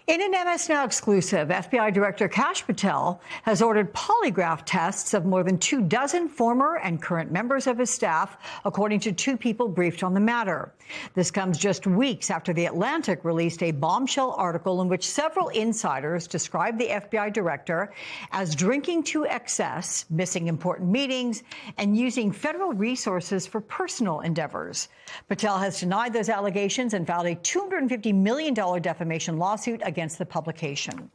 In an MS Now exclusive, FBI Director Kash Patel has ordered polygraph tests of more than 24 former and current members of his staff, according to two people briefed on the matter. This comes just weeks after The Atlantic released a bombshell article in which several insiders described the FBI director as drinking to excess, missing important meetings, and using federal resources for personal endeavors. Patel has denied those allegations and filed a $250 million defamation lawsuit against the publication.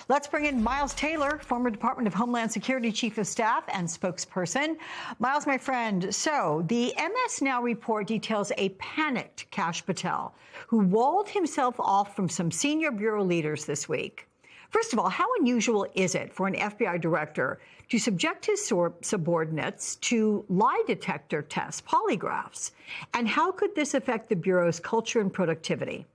Let's bring in Miles Taylor, former Department of Homeland Security Chief of Staff and spokesperson. Miles, my friend, so the MS Now report details a panicked Kash Patel who walled himself off from some senior bureau leaders this week. First of all, how unusual is it for an FBI director to subject his subordinates to lie detector tests, polygraphs? And how could this affect the Bureau's culture and productivity?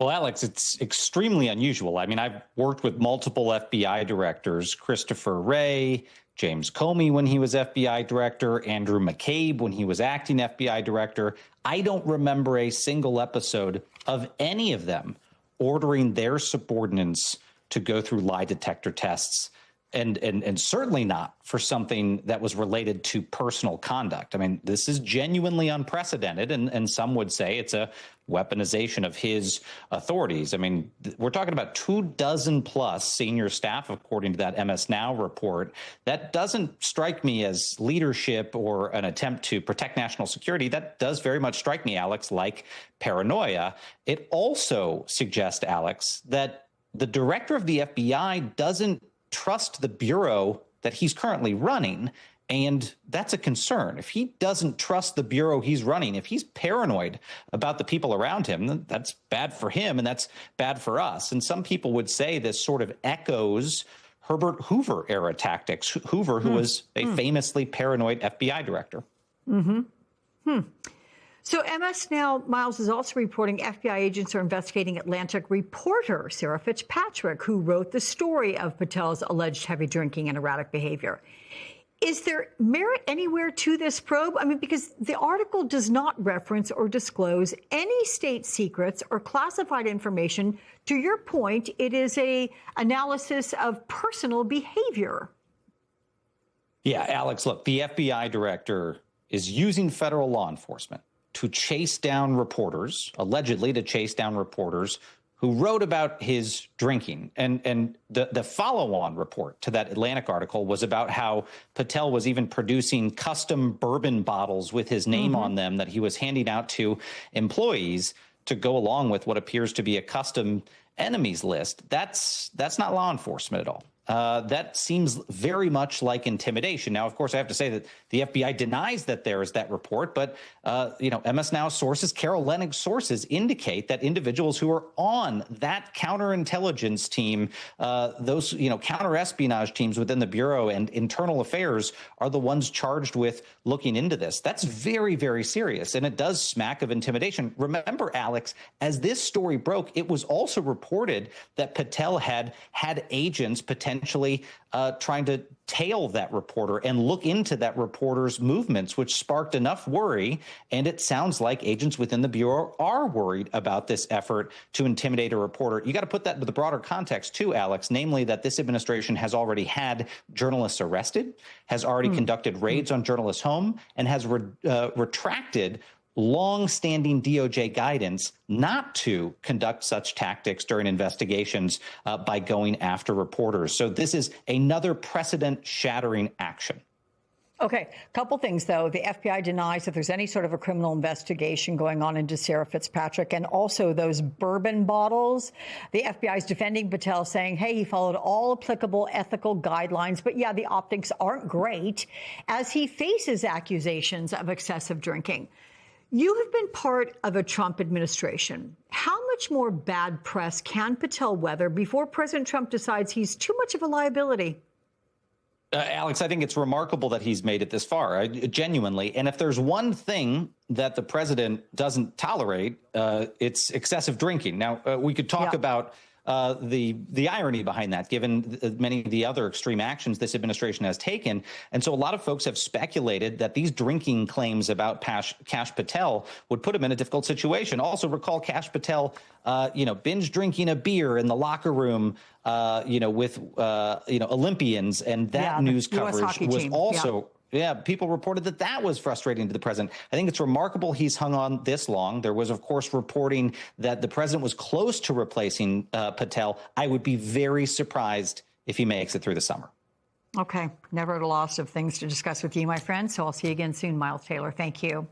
Well, Alex, it's extremely unusual. I mean, I've worked with multiple FBI directors, Christopher Wray, James Comey when he was FBI director, Andrew McCabe when he was acting FBI director. I don't remember a single episode of any of them ordering their subordinates to go through lie detector tests, and certainly not for something that was related to personal conduct. I mean, this is genuinely unprecedented, and some would say it's a weaponization of his authorities. I mean, we're talking about 24+ senior staff, according to that MS Now report. That doesn't strike me as leadership or an attempt to protect national security. That does very much strike me, Alex, like paranoia. It also suggests, Alex, that the director of the FBI doesn't trust the bureau that he's currently running. And that's a concern. If he doesn't trust the bureau he's running, if he's paranoid about the people around him, then that's bad for him and that's bad for us. And some people would say this sort of echoes Herbert Hoover era tactics. Hoover, who was a famously paranoid FBI director. So MS Now, Miles, is also reporting FBI agents are investigating Atlantic reporter Sarah Fitzpatrick, who wrote the story of Patel's alleged heavy drinking and erratic behavior. Is there merit anywhere to this probe? I mean, because the article does not reference or disclose any state secrets or classified information. To your point, it is an analysis of personal behavior. Yeah, Alex, look, the FBI director is using federal law enforcement to chase down reporters, allegedly to chase down reporters who wrote about his drinking. And the follow-on report to that Atlantic article was about how Patel was even producing custom bourbon bottles with his name on them that he was handing out to employees to go along with what appears to be a custom enemies list. That's not law enforcement at all. That seems very much like intimidation. Now, of course, I have to say that the FBI denies that there is that report, but, MS Now sources, Carol Lenig's sources indicate that individuals who are on that counterintelligence team, those, counterespionage teams within the Bureau and internal affairs are the ones charged with looking into this. That's very, very serious, and it does smack of intimidation. Remember, Alex, as this story broke, it was also reported that Patel had agents potentially trying to tail that reporter and look into that reporter's movements, which sparked enough worry. And it sounds like agents within the Bureau are worried about this effort to intimidate a reporter. You got to put that into the broader context, too, Alex, namely that this administration has already had journalists arrested, has already conducted raids on journalists' home, and has retracted long-standing DOJ guidance not to conduct such tactics during investigations by going after reporters. So this is another precedent-shattering action. Okay, a couple things, though. The FBI denies that there's any sort of a criminal investigation going on into Sarah Fitzpatrick, and also those bourbon bottles. The FBI is defending Patel, saying, hey, he followed all applicable ethical guidelines. But yeah, the optics aren't great as he faces accusations of excessive drinking. You have been part of a Trump administration. How much more bad press can Patel weather before President Trump decides he's too much of a liability? Alex, I think it's remarkable that he's made it this far, genuinely. And if there's one thing that the president doesn't tolerate, it's excessive drinking. Now, we could talk about the irony behind that, given many of the other extreme actions this administration has taken. And so a lot of folks have speculated that these drinking claims about Kash Patel would put him in a difficult situation. Also, recall Kash Patel, binge drinking a beer in the locker room, with Olympians, and that news coverage was also. Yeah, people reported that was frustrating to the president. I think it's remarkable he's hung on this long. There was, of course, reporting that the president was close to replacing Patel. I would be very surprised if he makes it through the summer. Okay. Never at a loss of things to discuss with you, my friend. So I'll see you again soon, Miles Taylor. Thank you.